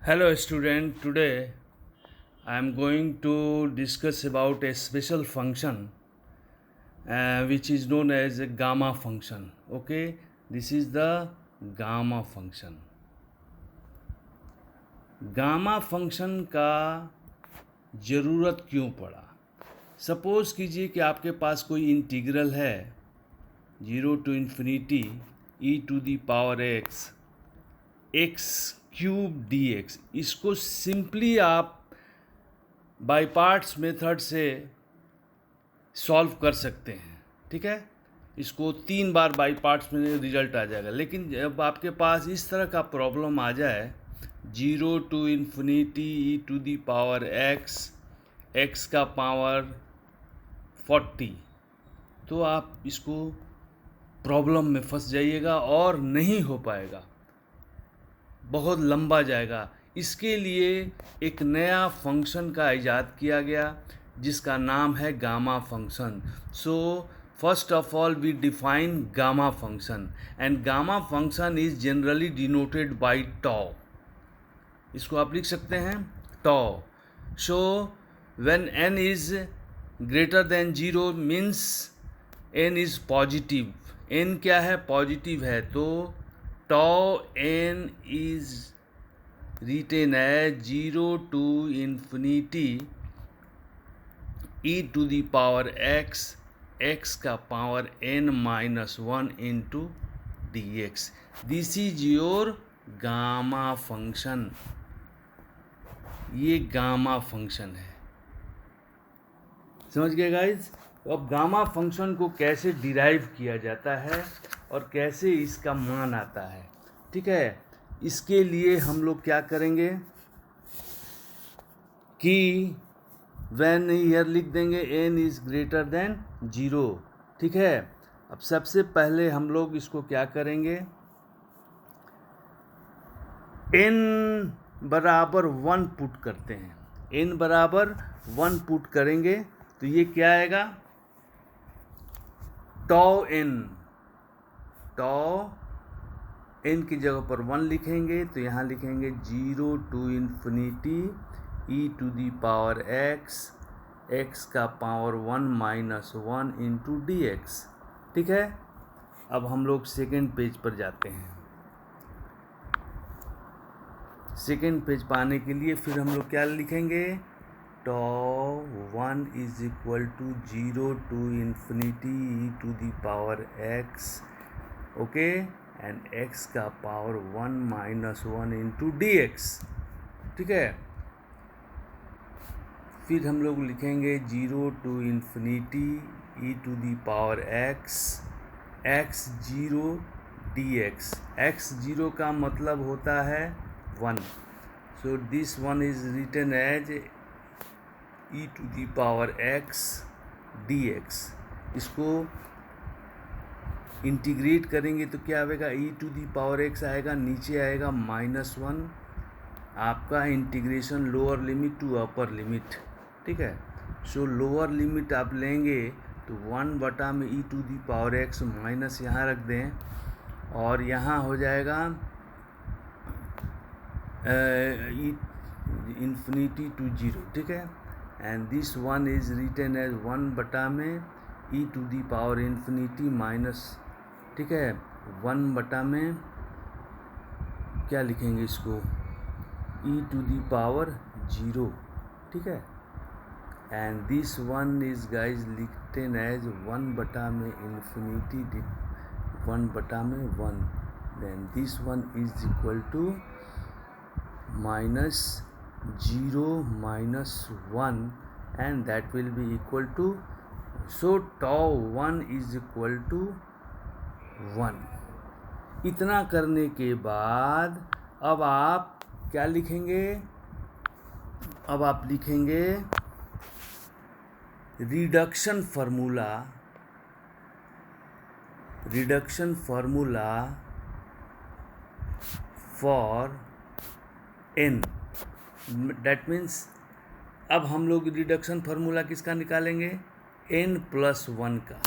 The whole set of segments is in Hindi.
Hello student, today I am going to discuss about a special function which is known as a gamma function. Okay, this is the gamma function. Gamma function का ज़रूरत क्यों पड़ा? सपोज़ कीजिए कि आपके पास कोई इंटीग्रल है 0 to infinity e to the power x cube D x. इसको सिंपली आप बाई पार्ट्स मेथड से सॉल्व कर सकते हैं. ठीक है, इसको 3 बार बाई पार्ट्स में रिजल्ट आ जाएगा. लेकिन जब आपके पास इस तरह का प्रॉब्लम आ जाए 0 to infinity e to the power x का पावर 40, तो आप इसको प्रॉब्लम में फंस जाइएगा और नहीं हो पाएगा, बहुत लंबा जाएगा. इसके लिए एक नया फंक्शन का इजाद किया गया जिसका नाम है gamma function. So first of all we define gamma function and gamma function is generally denoted by tau. इसको आप लिख सकते हैं tau. So when n is greater than 0 means n is positive. n क्या है? पॉजिटिव है. तो tau n is written as 0 to infinity e to the power x का power n minus 1 into dx. This is your gamma function. ये गामा फंक्शन है. समझ गए गाइज? तो अब गामा फंक्शन को कैसे डिराइव किया जाता है और कैसे इसका मान आता है. ठीक है, इसके लिए हम लोग क्या करेंगे कि व्हेन ईयर लिख देंगे n इज ग्रेटर देन 0. ठीक है, अब सबसे पहले हम लोग इसको क्या करेंगे, n बराबर 1 पुट करते हैं. n बराबर 1 पुट करेंगे तो ये क्या आएगा? tau n की जगह पर 1 लिखेंगे तो यहाँ लिखेंगे 0 to infinity e to the power x का पावर 1 minus 1 into dx. ठीक है, अब हम लोग सेकेंड पेज पर जाते हैं. सेकेंड पेज पाने के लिए फिर हम लोग क्या लिखेंगे? tau 1 is equal to 0 to infinity e to the power x. Okay, and x का पावर 1 minus 1 into dx. ठीक है, फिर हम लोग लिखेंगे 0 to infinity e to the power x 0 dx. x 0 का मतलब होता है 1. So this one is written as e to the power x dx. इसको इंटीग्रेट करेंगे तो क्या आएगा? e to the power x आएगा, नीचे आएगा -1. आपका integration lower limit to upper limit. ठीक है, सो लोअर लिमिट आप लेंगे तो 1 बटा में e to the power x minus यहाँ रख दें और यहाँ हो जाएगा infinity to 0. ठीक है, and this one is written as 1 बटा में e to the power infinity minus. ठीक है, 1 बटा में क्या लिखेंगे इसको? e to the power 0. ठीक है, and this one is guys written as 1 बटा में infinity 1 बटा में 1. Then this one is equal to minus 0 minus 1 and that will be equal to, so tau 1 is equal to 1. इतना करने के बाद अब आप क्या लिखेंगे? अब आप लिखेंगे reduction formula for n. That means अब हम लोग रिडक्शन फार्मूला किसका निकालेंगे? n+1 का.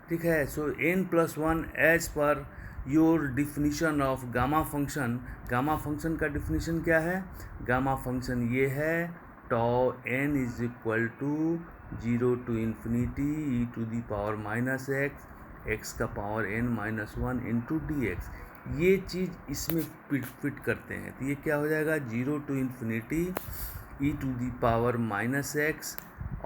ठीक है, so n+1 as per your definition of gamma function. Gamma function का डिफिनीशन क्या है? गामा फंक्शन ये है tau n is equal to 0 to infinity e to the power minus x का power n minus 1 into d x. ये चीज़ इसमें फिट करते हैं तो ये क्या हो जाएगा? 0 to infinity e to the power minus x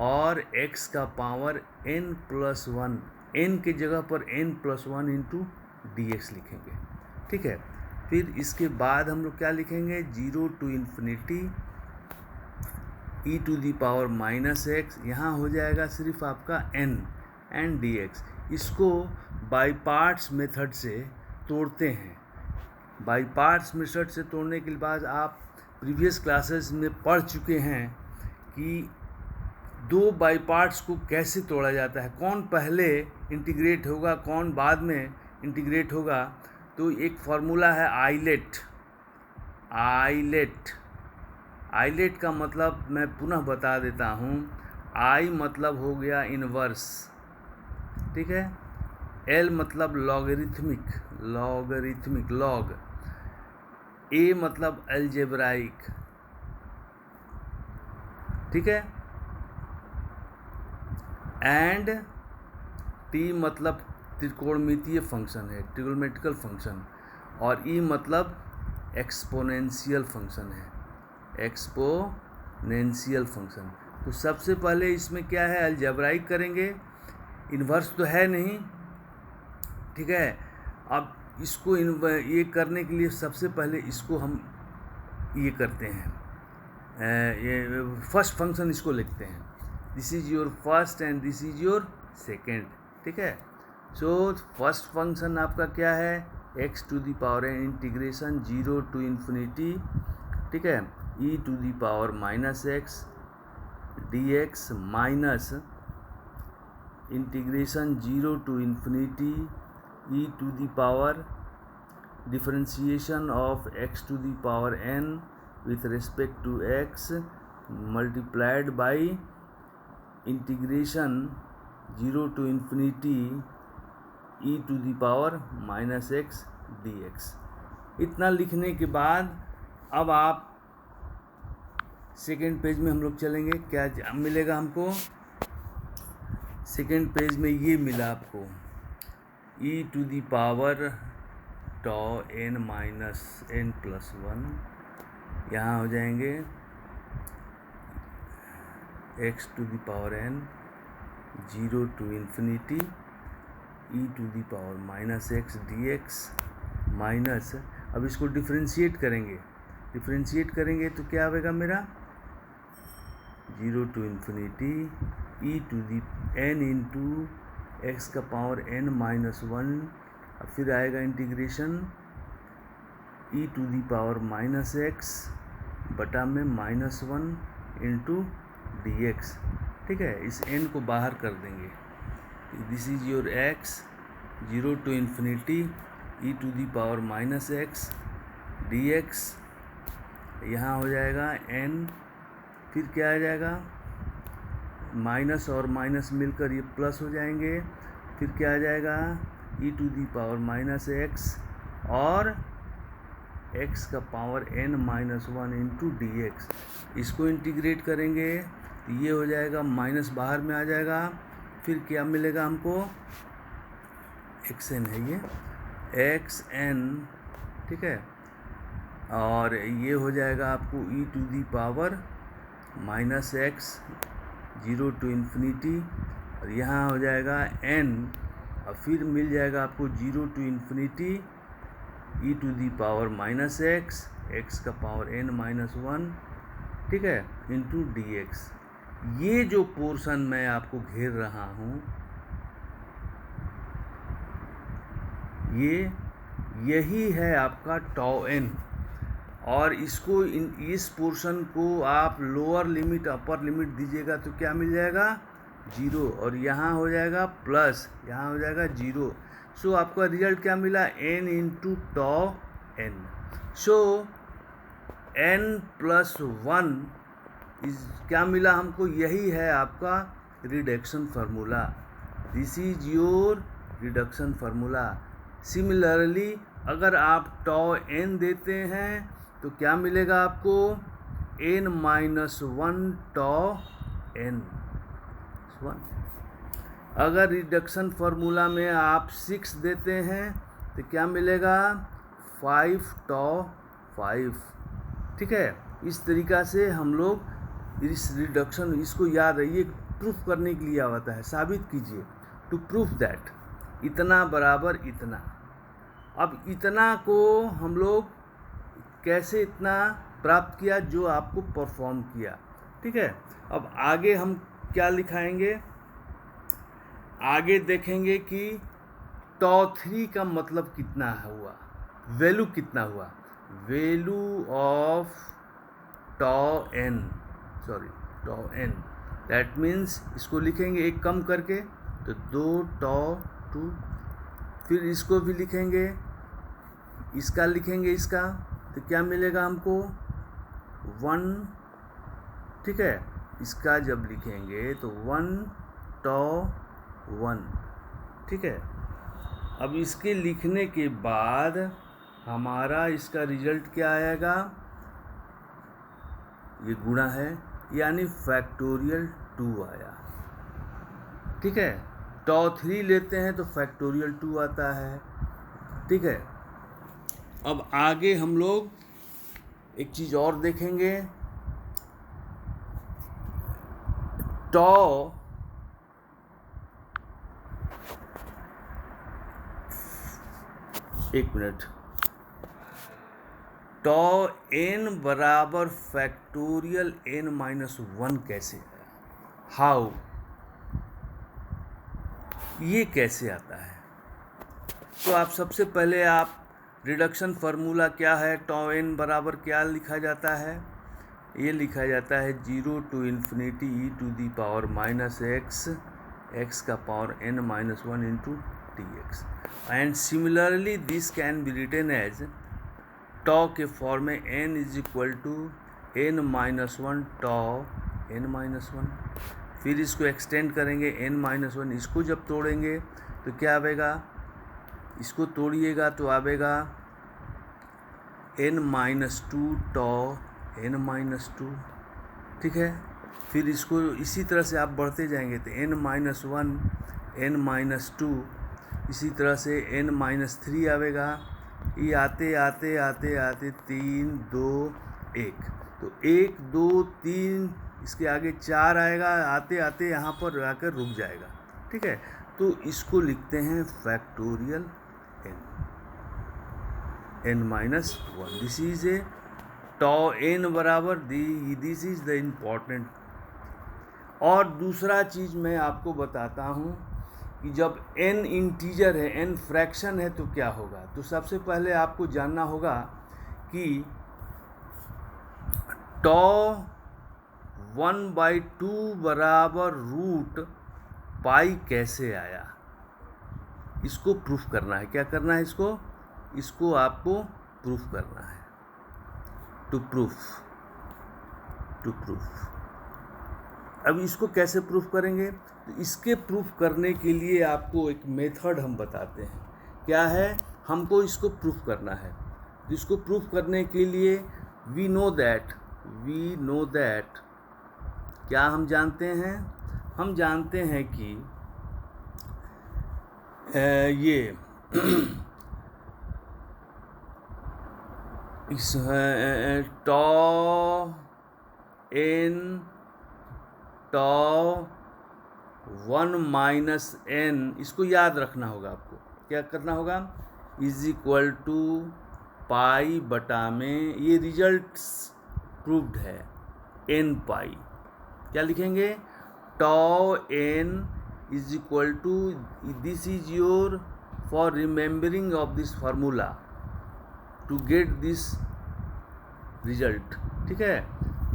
और x का पावर n प्लस 1, n के जगह पर n plus 1 into d x लिखेंगे। ठीक है, फिर इसके बाद हम लोग क्या लिखेंगे? 0 to infinity e to the power minus x, यहाँ हो जाएगा सिर्फ आपका n एंड डी एक्स। इसको बाई पार्ट्स मेथड से तोड़ते हैं। बाई पार्ट्स मेथड से तोड़ने के बाद आप प्रीवियस क्लासेस में पढ़ चुके हैं कि दो बाई पार्ट्स को कैसे तोड़ा जाता है, कौन पहले इंटीग्रेट होगा कौन बाद में इंटीग्रेट होगा। तो एक फार्मूला है आइलेट। आइलेट का मतलब मैं पुनः बता देता हूँ। आई मतलब हो गया इनवर्स, ठीक है। एल मतलब लॉगरिथमिक लॉग। ए मतलब अलजेब्राइक, ठीक है। एंड टी मतलब त्रिकोणमितीय फंक्शन है, ट्रिगोनोमेट्रिकल फंक्शन। और ई मतलब एक्सपोनेंशियल फंक्शन है, एक्सपोनेंशियल फंक्शन। तो सबसे पहले इसमें क्या है? अलजेब्राइक करेंगे, इन्वर्स तो है नहीं, ठीक है। अब इसको ये करने के लिए सबसे पहले इसको हम ये करते हैं, ये फर्स्ट फंक्शन इसको लिखते हैं। This is your first and this is your second, ठीक है। सो फर्स्ट फंक्शन आपका क्या है? X to the power n integration 0 to infinity, ठीक है, e to the power minus x d x minus integration 0 to infinity e to the power differentiation of x to the power n with respect to x multiplied by integration 0 to infinity e to the power minus x dx। इतना लिखने के बाद अब आप सेकेंड पेज में हम लोग चलेंगे। क्या मिलेगा हमको? सेकेंड पेज में ये मिला आपको e to the power tau n minus n plus 1, यहाँ हो जाएंगे x to the power n 0 to infinity e to the power minus x d x minus, अब इसको डिफरेंशिएट करेंगे तो क्या आएगा मेरा? 0 to infinity e to the n into x का पावर n माइनस 1, अब फिर आएगा integration e to the power minus x बटा में माइनस 1 इंटू डी एक्स, ठीक है। इस n को बाहर कर देंगे। This is your x 0 to infinity e to the power minus x d x, यहाँ हो जाएगा n, फिर क्या आ जाएगा? माइनस और माइनस मिलकर ये प्लस हो जाएंगे, फिर क्या आ जाएगा? E to the power minus x और x का power n minus 1 into d x. इसको इंटीग्रेट करेंगे तो ये हो जाएगा, माइनस बाहर में आ जाएगा, फिर क्या मिलेगा हमको? xn है ये xn, ठीक है। और ये हो जाएगा आपको e to the power minus x 0 to infinity, और यहाँ हो जाएगा n, और फिर मिल जाएगा आपको 0 to infinity e to the power minus x का पावर n माइनस 1, ठीक है, इंटू डी एक्स। ये जो पोर्शन मैं आपको घेर रहा हूँ यही है आपका tau n, और इसको इस पोर्शन को आप लोअर लिमिट अपर लिमिट दीजिएगा तो क्या मिल जाएगा? 0, और यहाँ हो जाएगा प्लस, यहाँ हो जाएगा 0। सो आपका रिजल्ट क्या मिला? n into tau n। So n plus 1 is क्या मिला हमको? यही है आपका reduction formula. This is your reduction formula. Similarly अगर आप टॉ n देते हैं तो क्या मिलेगा आपको, n-1 टॉ n 1। अगर रिडक्शन फार्मूला में आप 6 देते हैं तो क्या मिलेगा, 5 टॉ 5। ठीक है, इस तरीक़ा से हम लोग इस रिडक्शन, इसको याद है, ये प्रूफ करने के लिए आता है, साबित कीजिए, टू प्रूफ दैट इतना बराबर इतना। अब इतना को हम लोग कैसे इतना प्राप्त किया, जो आपको परफॉर्म किया। ठीक है, अब आगे हम क्या लिखाएंगे, आगे देखेंगे कि टॉ 3 का मतलब कितना हुआ, वैल्यू कितना हुआ, value of tau n, tau n, that means इसको लिखेंगे एक कम करके तो 2 टॉ 2, फिर इसको भी लिखेंगे, इसका लिखेंगे इसका, तो क्या मिलेगा हमको 1। ठीक है, इसका जब लिखेंगे तो 1 टॉ 1। ठीक है, अब इसके लिखने के बाद हमारा इसका रिजल्ट क्या आएगा, ये गुणा है, यानी फैक्टोरियल 2 आया। ठीक है, टॉ 3 लेते हैं तो फैक्टोरियल 2 आता है। ठीक है, अब आगे हम लोग एक चीज़ और देखेंगे, टॉ एक मिनट, टॉ n बराबर फैक्टोरियल n-1 कैसे है, हाउ, ये कैसे आता है। तो आप सबसे पहले आप रिडक्शन फार्मूला क्या है, टॉ n बराबर क्या लिखा जाता है, ये लिखा जाता है 0 to infinity e to the power minus x, x का पावर n-1 into dx। And similarly this can be written as tau के फॉर्म में n is equal to n-1 tau n-1। फिर इसको एक्सटेंड करेंगे n-1, इसको जब तोड़ेंगे तो क्या आएगा, इसको तोड़िएगा तो आएगा n-2 टॉ n-2। ठीक है, फिर इसको इसी तरह से आप बढ़ते जाएंगे तो n-1 n-2, इसी तरह से n-3 आएगा, ये आते आते आते आते 3 2 1, तो 1 2 3, इसके आगे 4 आएगा, आते आते यहाँ पर आकर रुक जाएगा। ठीक है, तो इसको लिखते हैं factorial n-1। This is a tau n बराबर दिस इज द इम्पॉर्टेंट। और दूसरा चीज़ मैं आपको बताता हूँ कि जब n इंटीजर है, n फ्रैक्शन है, तो क्या होगा। तो सबसे पहले आपको जानना होगा कि टॉ 1/2 बराबर रूट पाई कैसे आया, इसको प्रूफ करना है। क्या करना है, इसको आपको प्रूफ करना है, टू प्रूफ। अब इसको कैसे प्रूफ करेंगे, तो इसके प्रूफ करने के लिए आपको एक मेथड हम बताते हैं। क्या है, हमको इसको प्रूफ करना है। तो इसको प्रूफ करने के लिए वी नो दैट क्या हम जानते हैं, हम जानते हैं कि ये इस टॉ टॉ 1 - इसको याद रखना होगा आपको। क्या करना होगा, इज इक्वल टू पाई बटा में, ये रिजल्ट प्रूव्ड है, n पाई। क्या लिखेंगे, tau n is equal to, this is your for remembering of this formula to get this result. ठीक है,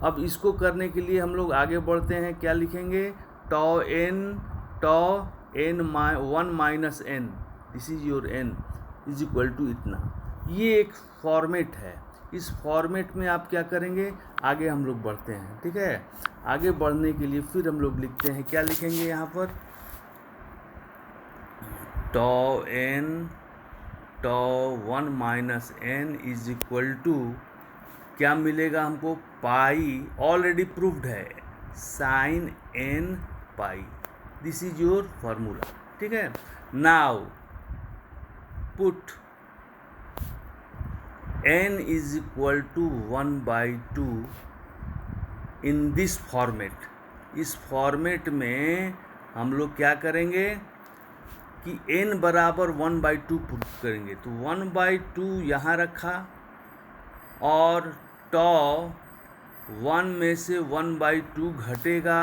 अब इसको करने के लिए हम लोग आगे बढ़ते हैं। क्या लिखेंगे, tau n 1 - n, this is your n is equal to इतना। ये एक फॉर्मेट है, इस फॉर्मेट में आप क्या करेंगे, आगे हम लोग बढ़ते हैं। ठीक है, आगे बढ़ने के लिए फिर हम लोग लिखते हैं, क्या लिखेंगे यहाँ पर, tau n tau 1 minus n is equal to क्या मिलेगा हमको, पाई, ऑलरेडी प्रूव्ड है, sine n pi. This is your formula, ठीक है। Now put n is equal to 1/2 in this format. इस फॉर्मेट में हम लोग क्या करेंगे कि n बराबर 1/2 पुट करेंगे, तो 1/2 यहाँ रखा और टॉ 1 में से 1/2 घटेगा,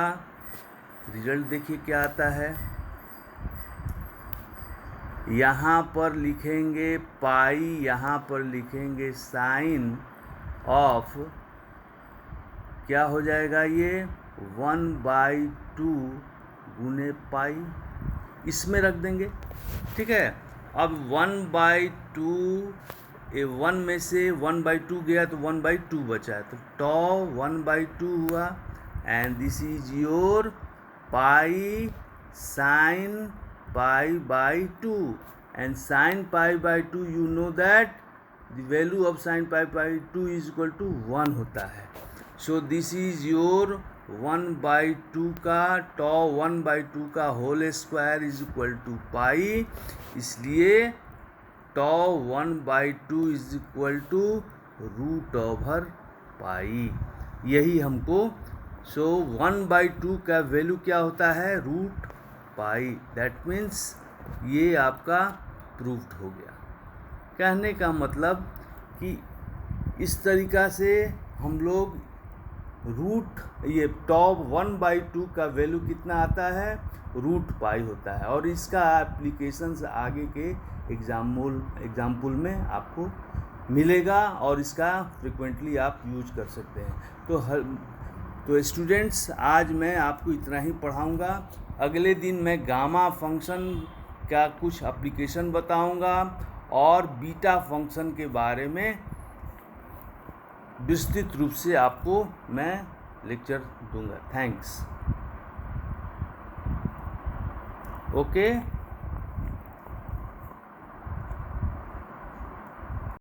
रिजल्ट देखिए क्या आता है। यहाँ पर लिखेंगे पाई, यहाँ पर लिखेंगे साइन ऑफ, क्या हो जाएगा ये 1/2 गुने पाई, इसमें रख देंगे, ठीक है। अब 1/2 1 में से 1/2 गया तो 1/2 बचा है, तो टॉ 1/2 हुआ and this is your pi sine pi by 2 and sine pi by 2 you know that the value of sine pi by 2 is equal to 1 होता है। सो दिस इज योर 1/2 का टॉ 1/2 का whole square is equal to pi, इसलिए tau 1/2 is equal to root over pi, यही हमको। सो 1/2 का वैल्यू क्या होता है, रूट पाई, दैट मीन्स ये आपका प्रूव्ड हो गया। कहने का मतलब कि इस तरीक़ा से हम लोग रूट, ये टॉ 1/2 का वैल्यू कितना आता है, रूट पाई होता है, और इसका एप्लीकेशंस आगे के एग्जाम्पल में आपको मिलेगा और इसका फ्रिक्वेंटली आप यूज कर सकते हैं। तो स्टूडेंट्स, आज मैं आपको इतना ही पढ़ाऊँगा। अगले दिन मैं गामा फंक्शन का कुछ एप्लीकेशन बताऊँगा और बीटा फंक्शन के बारे में विस्तृत रूप से आपको मैं लेक्चर दूंगा। थैंक्स। ओके।